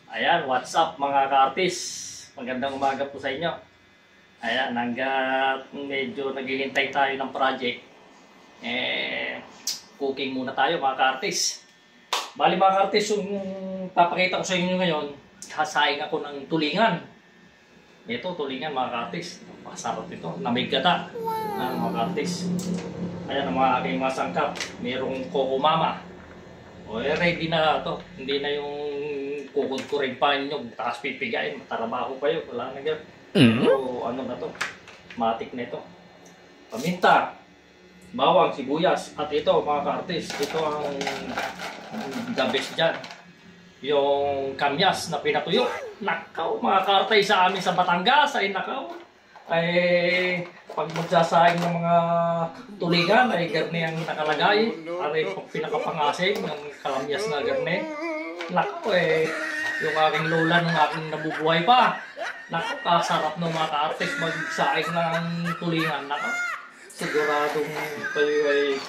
Ayan, what's up mga ka-artist? Magandang umaga po sa inyo. Ayan, hanggat medyo naghihintay tayo ng project, cooking muna tayo mga ka-artist. Bali mga ka-artist, yung papakita ko sa inyo ngayon, hasaing ako ng tulingan. Ito, tulingan mga ka-artist. Masarap ito, namigata mga ka-artist. Ayan ang mga aking mga sangkap. Mayroong Coco Mama. O, ready na ito. Hindi na yung kukod ko rin pa nyo, takas pipigain, matarabaho kayo, wala na gano'n. So, ano na to? Matik na ito. Paminta, bawang, sibuyas, at ito mga ka-artist, ito ang the best dyan. Yung kamyas na pinatuyo. Nakaw mga ka-artist sa amin sa Batangas, ay nakaw. Ay pag magsasaing ng mga tulingan ay garne ang nakalagay. Aray pinakapangasing ng kalamyas na garne. Nako yung aking lola nung aking nabubuhay pa. Nako, kasarap ng mga ka-artist magsaing ng tulingan. Nako, siguradong kayo ay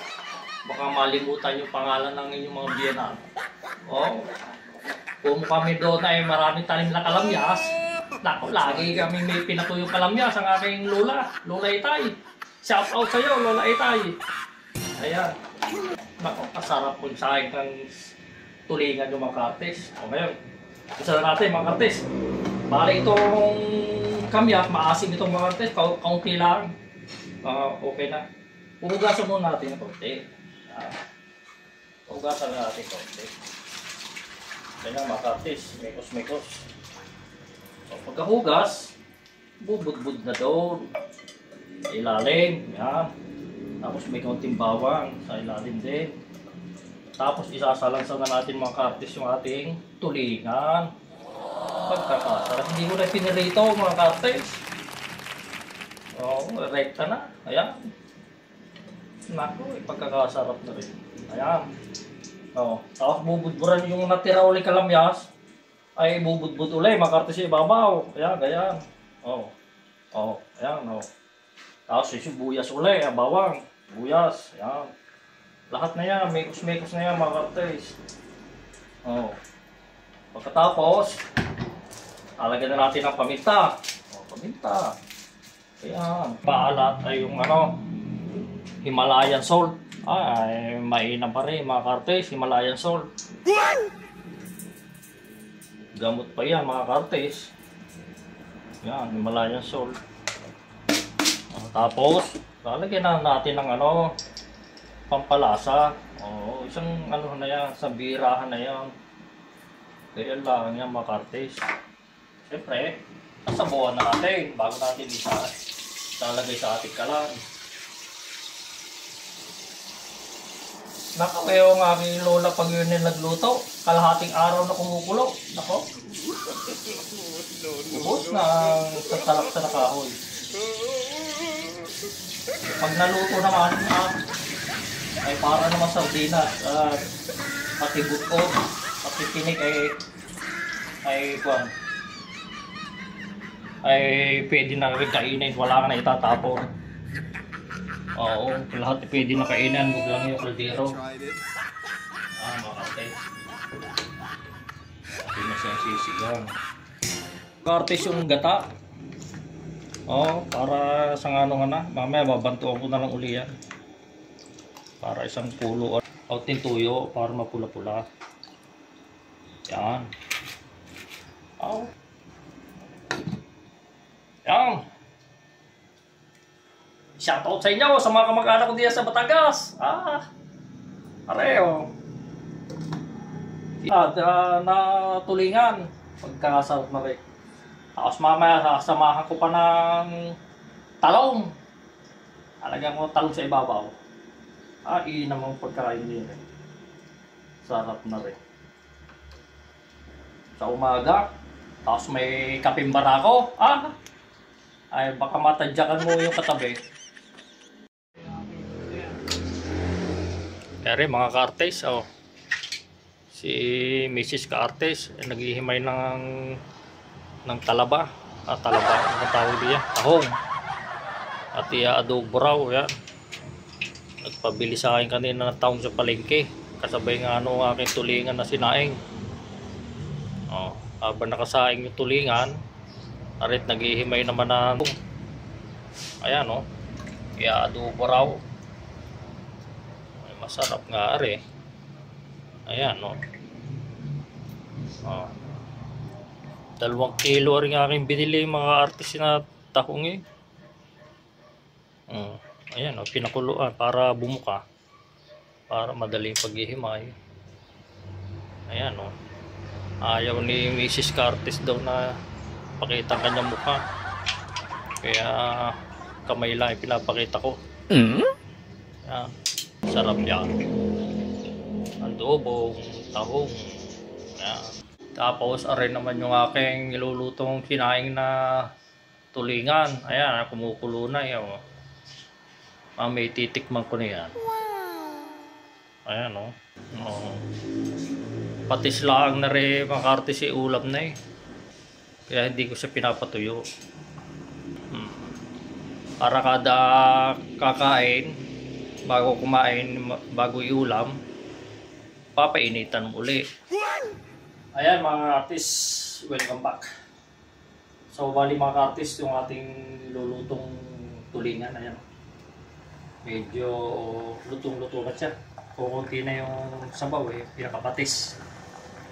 baka malimutan yung pangalan ng inyong mga biyenan. Oh, kung kami doon ay maraming tanim na kalamyas, nako, lagi kami may pinatuyong kalamyas ang aking lola, Lola Itay. Shout out sa iyo, Lola Itay. Ayan. Nako, kasarap kung saing ng tulingan yung mga ka-artist. O ngayon, isa na natin mga ka-artist. Bali itong kamyas, maasim itong mga ka-artist, kaunti lang. Okay na. Puhugasan muna natin ito. Puhugasan na natin ito. Kaya mga ka-artist, mekos-mekos. So, pagkahugas, bubud-bud na doon. Sa ilalim, yan. Tapos may kaunting bawang sa ilalim din. Tapos isasalansan na natin mga ka-artist yung ating tulingan. Pagkakasarap. Hindi ko na pinirito mga ka-artist. Oo, rekta na. Ayan. Naku, pagkakasarap na rin. Ayan. Oo. Tapos bubudburan yung natira ulit kalamyas. Ay bubudbud ulit mga ka-artist yung ibabaw. Ayan, ganyan. Oo. Oo, ayan. Oo. Tapos sibuyas ulit, bawang. Buyas. Ayan. Lahat na yan, mekos-mekos na yan mga ka-artist. Oh. Pagkatapos, alagyan na natin ang paminta. Oh, paminta. Ayan. Paalat ay yung Himalayan salt. Ay, mainam pa rin mga ka-artist, Himalayan salt. Gamot pa yan mga ka-artist. Yan, Himalayan salt. Tapos, lalagyan na natin ng pampalasa. Oo, isang na yan, sa birahan na yan. Kaya lang yan mga ka-artist. Siyempre, sasabuhan na natin bago natin ilalagay sa ating kalan. Nakakuya ang aking lola pag yun yung nagluto. Kalahating araw na kumukulo. Nako. Ubos na sasalak sa nakahoy. Pag naluto naman, ay para naman sardinas at pati buto, pati tinik ay pwede na rin kainin, wala ka na itatapon. Oo, lahat pwede na kainin, huwag lang yung kaldero. Makatay. Pwede na siyang sisigang. Kartes yung gata. Oo, para sa mamaya babantuan ko na lang uli yan. Para isang pulo o tintuyo para mapula-pula. Yan. Oh. Yan. Shoutout sa inyo sa mga kamag-anak ko diyan sa Batangas. Areo. Na tulingan. Pagkasarap na rin. Tapos mamaya sasamahan ko pa ng talong. Alagyan ko talong sa ibabaw. Namang pagkain din eh. Sarap na rin. Sa umaga, tapos may kapeng barako. Ay baka matadyakan mo yung katabi. Kaya mga ka-artist, si Mrs. ka-artist naghihimay ng talaba. Talaba, ang tawag diyan, tahong. At adobo raw, yan. Nagpabili sa akin kanina ng taong sa palengke. Kasabay nga aking tulingan na sinaing. Habang nakasaing yung tulingan, arit naghihimay naman na. Ayan o, i-adobo raw. Ay, masarap nga ari. Ayan o. Oh. 2 kilo rin aking binili mga artist na tahong eh. Ayan o, pinakuluan para bumuka. Para madaling paghihimay. Ayan o. Ayaw ni Mrs. Curtis daw na pakita ang kanyang mukha. Kaya kamay lang pinapakita ko. Ayan. Sarap yan. Adobong tahong. Ayan. Tapos arin naman yung aking nilulutong kinaing na tulingan. Ayan, kumukulo na yan. May titikman ko na yan. Ayan o. Patis lang na rin makarte si ulam na eh. Kaya hindi ko siya pinapatuyo. Para kada kakain, bago kumain, bago iulam, papainitan mo uli. Ayan mga artist, welcome back. So bali mga artist, yung ating lulutong tulingan, ayan. Medyo lutong-luto na siya. Kukunti na yung sabaw eh, pinakapatis.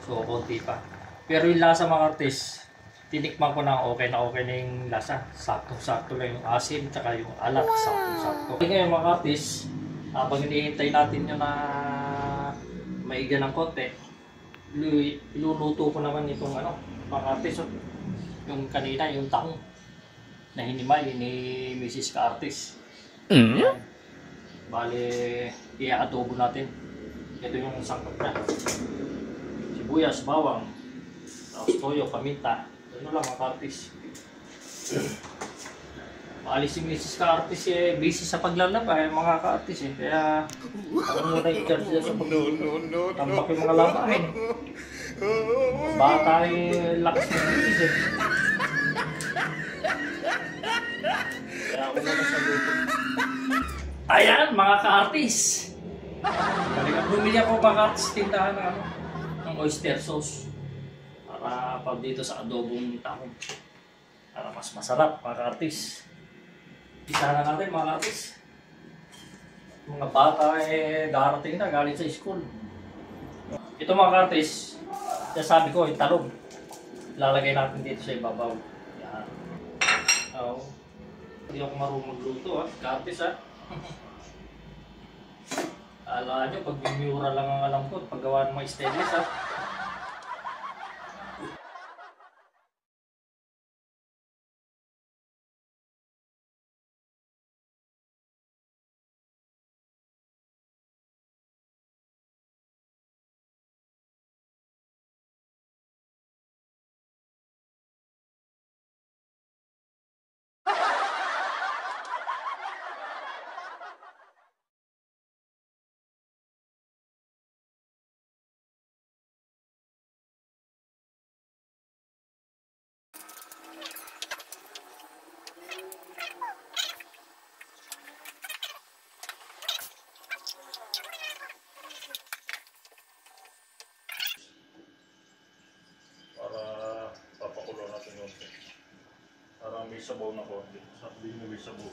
So konti pa. Pero yung lasa mga artist, tinikman ko na okay na yung lasa. Saktong-sakto lang yung asim, tsaka yung alat, saktong-sakto. Okay ngayon mga artist, habang hinihintay natin yun na maiga ng konti, iluluto ko naman itong mga artist. Yung kanina, yung tahong na hinimay ni Mrs. Curtis. Bale, i-adobo natin. Ito yung sangkap na. Sibuyas, bawang, tapos toyo, paminta. Ano lang mga Curtis. Maalis si Mrs. Curtis eh, busy sa paglalaba eh, mga Curtis eh. Kaya ako muna i-charge niya sa tambak yung mga labahin. Bata eh, lakas ng Mrs. eh. Kaya ako muna sa luto. Ayan mga ka-artist. Bumili ako mga ka-artist tindahan ng oyster sauce. Para pag dito sa adobong tahong. Para mas masarap mga ka-artist. Isa na natin mga ka-artist. Mga bata eh darating na galing sa school. Ito mga ka-artist, sabi ko yung talong. Lalagay natin dito sa ibabaw. Yan. Hindi ako marunong magluto ka-artist ha. Alam nyo, pag bimura lang ang alam ko, paggawa ng mga stainless ha. Para pakulo natin yun. Para may sabaw na konti. Sabi mo may sabaw.